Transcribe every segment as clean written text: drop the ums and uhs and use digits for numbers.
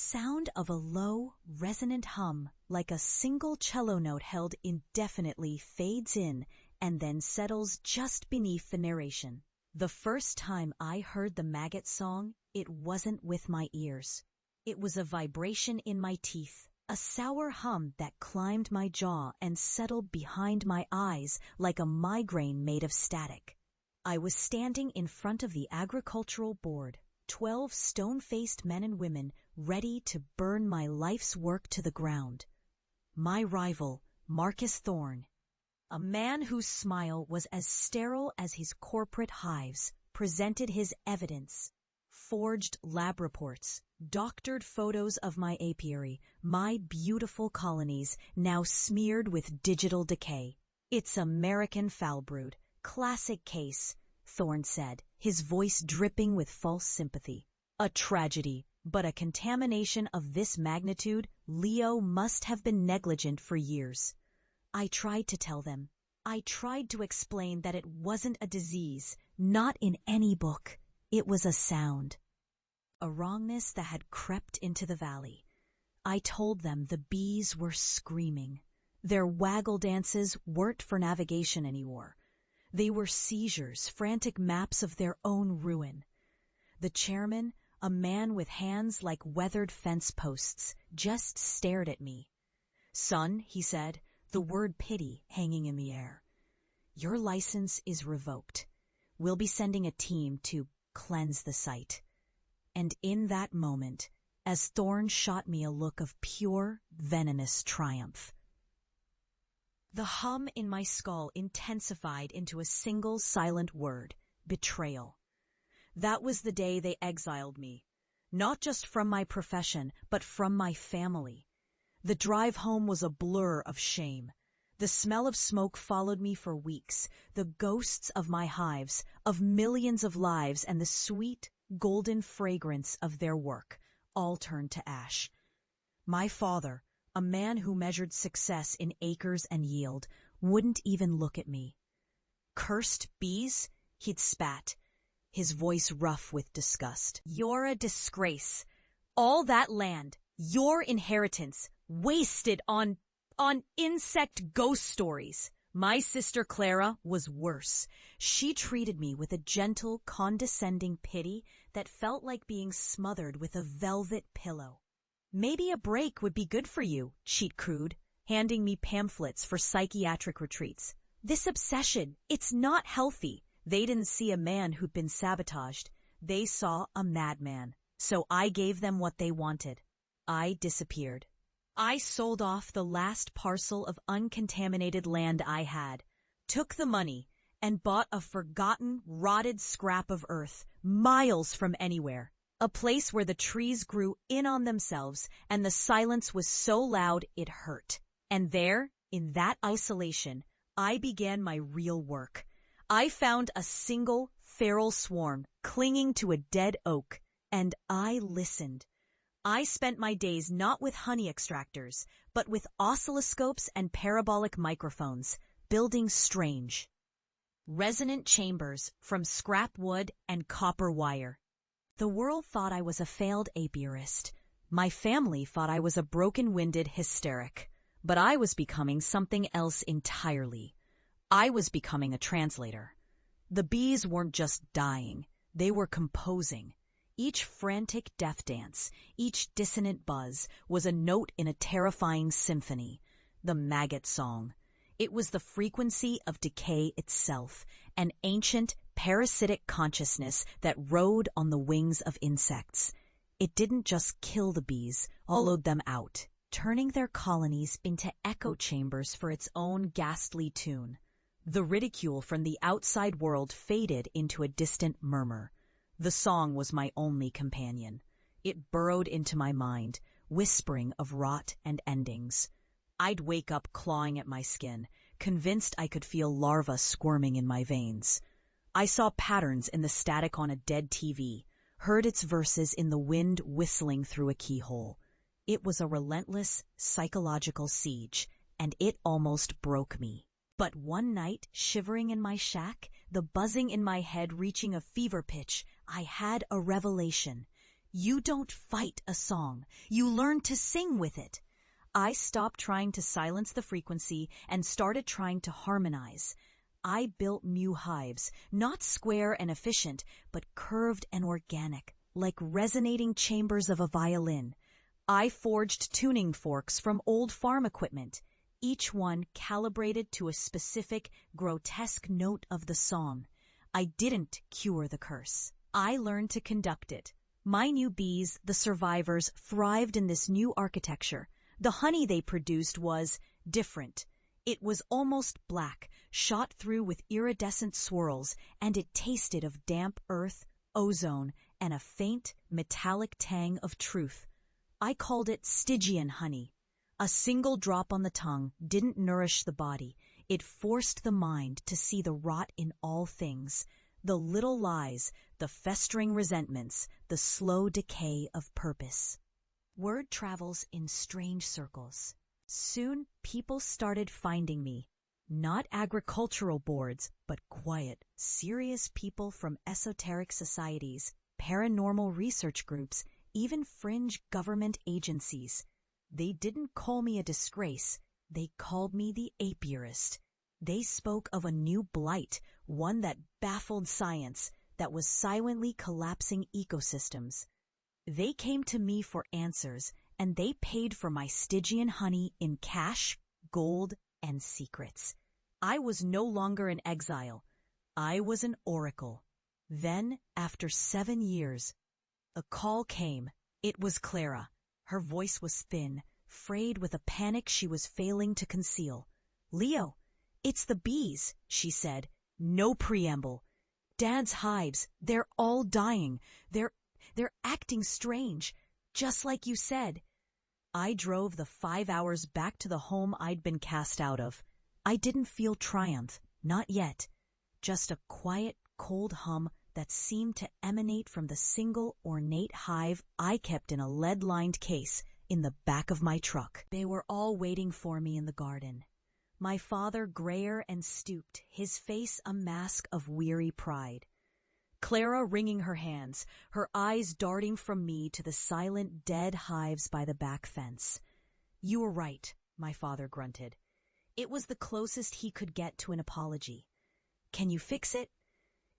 sound of a low, resonant hum, like a single cello note held indefinitely, fades in and then settles just beneath the narration. The first time I heard the Maggot Song, it wasn't with my ears. It was a vibration in my teeth, a sour hum that climbed my jaw and settled behind my eyes like a migraine made of static. I was standing in front of the agricultural board, 12 stone-faced men and women ready to burn my life's work to the ground. My rival, Marcus Thorne, a man whose smile was as sterile as his corporate hives, presented his evidence. Forged lab reports, doctored photos of my apiary, my beautiful colonies now smeared with digital decay. It's American foul brood. Classic case, Thorne said, his voice dripping with false sympathy. A tragedy, but a contamination of this magnitude, Leo must have been negligent for years. I tried to tell them. I tried to explain that it wasn't a disease, not in any book. It was a sound. A wrongness that had crept into the valley. I told them the bees were screaming. Their waggle dances weren't for navigation anymore. They were seizures, frantic maps of their own ruin. The chairman, a man with hands like weathered fence posts, just stared at me. "Son," he said, the word pity hanging in the air, "your license is revoked. We'll be sending a team to cleanse the site." And in that moment, as Thorne shot me a look of pure, venomous triumph, the hum in my skull intensified into a single silent word: betrayal. That was the day they exiled me, not just from my profession, but from my family. The drive home was a blur of shame. The smell of smoke followed me for weeks, the ghosts of my hives, of millions of lives, and the sweet, golden fragrance of their work, all turned to ash. My father, a man who measured success in acres and yield, wouldn't even look at me. "Cursed bees?" he'd spat, his voice rough with disgust. "You're a disgrace. All that land, your inheritance, wasted on insect ghost stories." My sister Clara was worse. She treated me with a gentle, condescending pity that felt like being smothered with a velvet pillow. "Maybe a break would be good for you," she'd cooed, handing me pamphlets for psychiatric retreats. "This obsession, it's not healthy." They didn't see a man who'd been sabotaged. They saw a madman. So I gave them what they wanted. I disappeared. I sold off the last parcel of uncontaminated land I had, took the money, and bought a forgotten, rotted scrap of earth, miles from anywhere. A place where the trees grew in on themselves and the silence was so loud it hurt. And there, in that isolation, I began my real work. I found a single feral swarm clinging to a dead oak, and I listened. I spent my days not with honey extractors, but with oscilloscopes and parabolic microphones, building strange, resonant chambers from scrap wood and copper wire. The world thought I was a failed apiarist. My family thought I was a broken-winded hysteric. But I was becoming something else entirely. I was becoming a translator. The bees weren't just dying. They were composing. Each frantic death dance, each dissonant buzz, was a note in a terrifying symphony. The Maggot Song. It was the frequency of decay itself, an ancient, parasitic consciousness that rode on the wings of insects. It didn't just kill the bees, hollowed them out, turning their colonies into echo chambers for its own ghastly tune. The ridicule from the outside world faded into a distant murmur. The song was my only companion. It burrowed into my mind, whispering of rot and endings. I'd wake up clawing at my skin, convinced I could feel larvae squirming in my veins. I saw patterns in the static on a dead TV, heard its verses in the wind whistling through a keyhole. It was a relentless psychological siege, and it almost broke me. But one night, shivering in my shack, the buzzing in my head reaching a fever pitch, I had a revelation. You don't fight a song. You learn to sing with it. I stopped trying to silence the frequency and started trying to harmonize. I built new hives, not square and efficient, but curved and organic, like resonating chambers of a violin. I forged tuning forks from old farm equipment, each one calibrated to a specific, grotesque note of the song. I didn't cure the curse. I learned to conduct it. My new bees, the survivors, thrived in this new architecture. The honey they produced was different. It was almost black, shot through with iridescent swirls, and it tasted of damp earth, ozone, and a faint, metallic tang of truth. I called it Stygian honey. A single drop on the tongue didn't nourish the body. It forced the mind to see the rot in all things, the little lies, the festering resentments, the slow decay of purpose. Word travels in strange circles. Soon, people started finding me. Not agricultural boards, but quiet, serious people from esoteric societies, paranormal research groups, even fringe government agencies. They didn't call me a disgrace. They called me the apiarist. They spoke of a new blight, one that baffled science, that was silently collapsing ecosystems. They came to me for answers, and they paid for my Stygian honey in cash, gold, and secrets. I was no longer an exile. I was an oracle. Then, after 7 years, a call came. It was Clara. Her voice was thin, frayed with a panic she was failing to conceal. "Leo, it's the bees," she said. No preamble. "Dad's hives, they're all dying. They're acting strange, just like you said." I drove the 5 hours back to the home I'd been cast out of. I didn't feel triumph, not yet. Just a quiet, cold hum that seemed to emanate from the single ornate hive I kept in a lead-lined case in the back of my truck. They were all waiting for me in the garden. My father grayer and stooped, his face a mask of weary pride. Clara wringing her hands, her eyes darting from me to the silent, dead hives by the back fence. "You were right," my father grunted. It was the closest he could get to an apology. "Can you fix it?"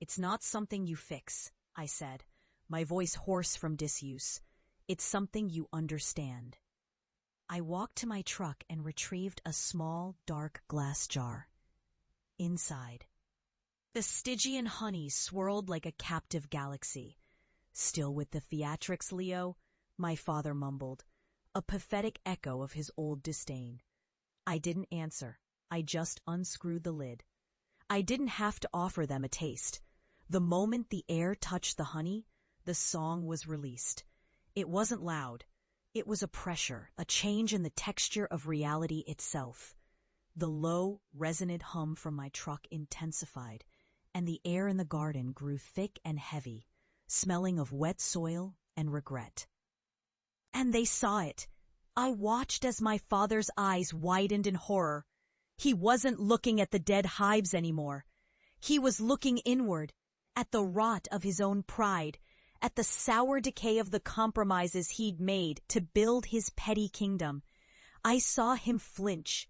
"It's not something you fix," I said, my voice hoarse from disuse. "It's something you understand." I walked to my truck and retrieved a small, dark glass jar. Inside, the Stygian honey swirled like a captive galaxy. "Still with the theatrics, Leo?" my father mumbled, a pathetic echo of his old disdain. I didn't answer. I just unscrewed the lid. I didn't have to offer them a taste. The moment the air touched the honey, the song was released. It wasn't loud. It was a pressure, a change in the texture of reality itself. The low, resonant hum from my truck intensified, and the air in the garden grew thick and heavy, smelling of wet soil and regret. And they saw it. I watched as my father's eyes widened in horror. He wasn't looking at the dead hives anymore. He was looking inward, at the rot of his own pride, at the sour decay of the compromises he'd made to build his petty kingdom. I saw him flinch,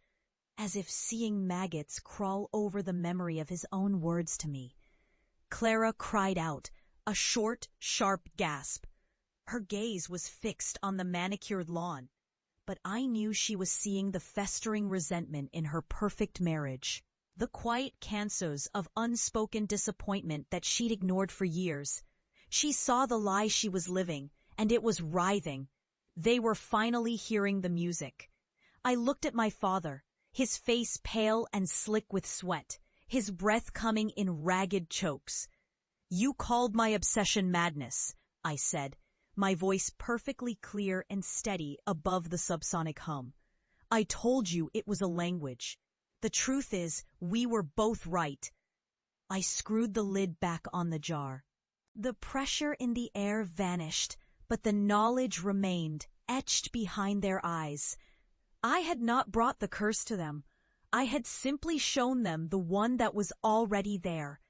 as if seeing maggots crawl over the memory of his own words to me. Clara cried out, a short, sharp gasp. Her gaze was fixed on the manicured lawn, but I knew she was seeing the festering resentment in her perfect marriage, the quiet cansos of unspoken disappointment that she'd ignored for years. She saw the lie she was living, and it was writhing. They were finally hearing the music. I looked at my father, his face pale and slick with sweat, his breath coming in ragged chokes. "You called my obsession madness," I said, my voice perfectly clear and steady above the subsonic hum. "I told you it was a language. The truth is, we were both right." I screwed the lid back on the jar. The pressure in the air vanished, but the knowledge remained, etched behind their eyes. I had not brought the curse to them. I had simply shown them the one that was already there.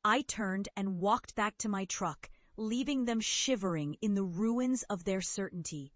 I turned and walked back to my truck, leaving them shivering in the ruins of their certainty.